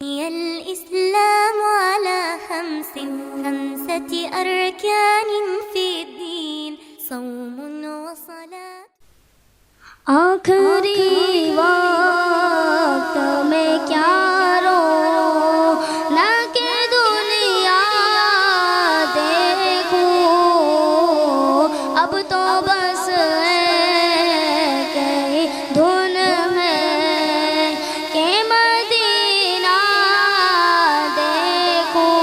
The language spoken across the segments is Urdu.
بني الإسلام على خمسة أركان في الدين صوم وصلاة. آخری وقت میں کیا رو نہ کہ دنیا دیکھوں، اب تو بس ایک ہی دھن ہے کہ مدینہ دیکھوں،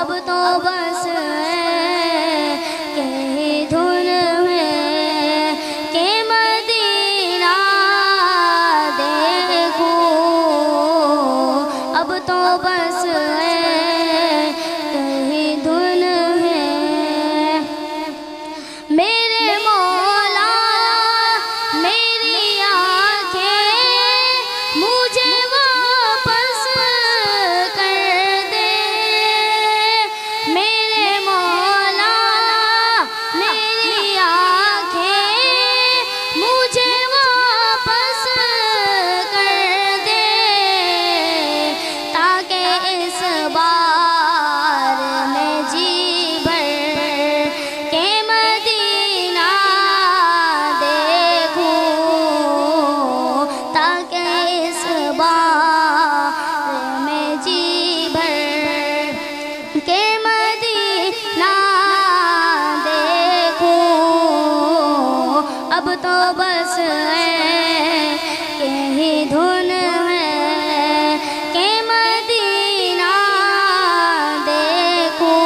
اب تو بس ایک ہی دھن ہے کہ مدینہ دیکھوں، اب تو بس ایک ہی دھن ہے۔ میرے مولا میری آنکھیں مجھے واپس کر دے، میرے مولا میری آنکھیں مجھے واپس کر دے، تاکہ اس بار میں جی بھر کے مدینہ دیکھوں، تاکہ اس بار میں جی بھر کے مدینہ دیکھوں، اب تو بس ایک ہی دھن ہے کہ مدینہ دیکھوں،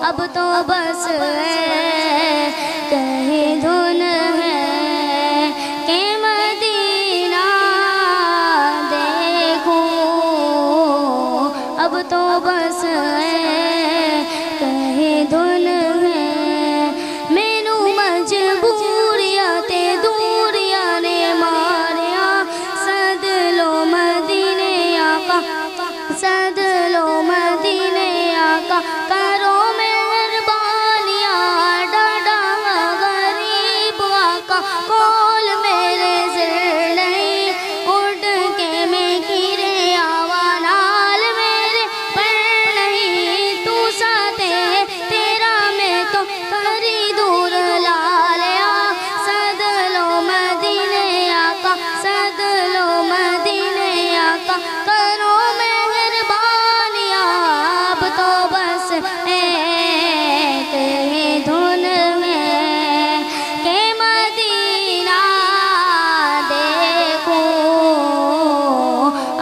اب تو بس ایک ہی دھن ہے کہ مدینہ دیکھوں، اب تو بس ایک ہی دھن ہے۔ مینوں مجبوریاں تے دوریاں نے ماریا، سد لو مدینے آقا، سد لو مدینے آقا، کرو مہربانیاں، ڈاڈا غریب آقا، کول میرے زر نہیں، اڑ کے میں گرے آوا، نال میرے پر نہیں، تو ساتھ ہے تیرا میں تو کری دور لا لیا، سد لو مدینے آقا، سد لو مدینے آقا، کرو مہربانیاں، اب تو بس ایک ہی دھن ہے کہ مدینہ دیکھوں،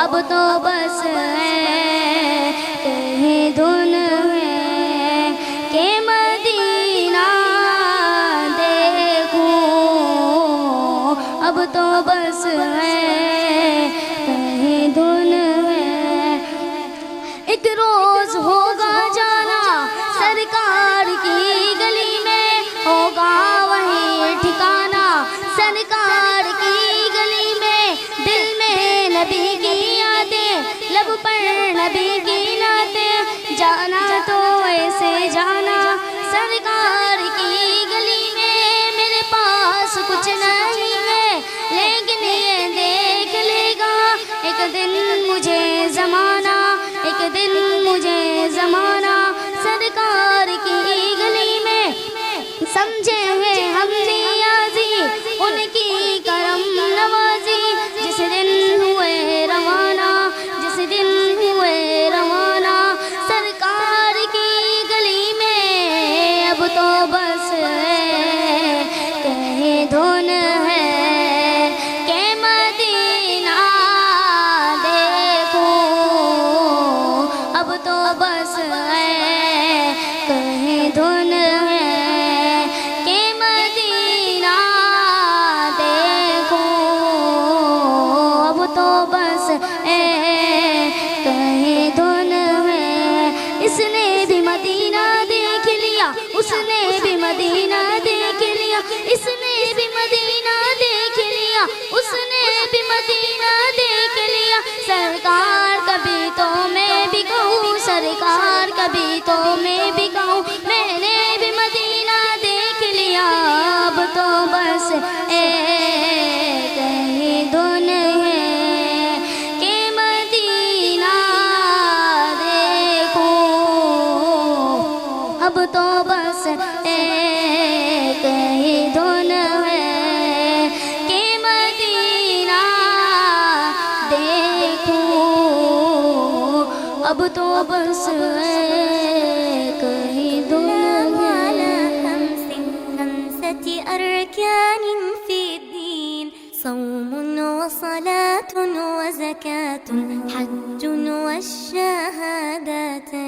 اب تو بس ایک ہی دھن ہے کہ مدینہ دیکھوں، اب تو بس ایک ہی دھن ہے۔ ایک روز ہوگا جانا سرکار کی گلی میں، ہوگا وہیں ٹھکانا سرکار کی گلی میں، دل میں نبی کی یادیں، لب پر نبی کی نعتیں، جانا تو ایسے جانا سرکار کی گلی میں، میرے پاس کچھ نہیں ہے لیکن یہ دیکھ لے گا ایک دن مجھے زمانہ، ایک دن مجھے زمانہ، سرکار کی گلی میں سمجھے ہیں ہم نیازی ان کی کرم نوازی، جس دن ہوئے روانہ، جس دن ہوئے روانہ سرکار کی گلی میں، اب تو بس ایک ہی دھن ہے کہ مدینہ دیکھوں، اب تو بس ایک ہی دن على ہے. خمسة أركان في الدين صوم وصلاة وزكاة حج والشهادتين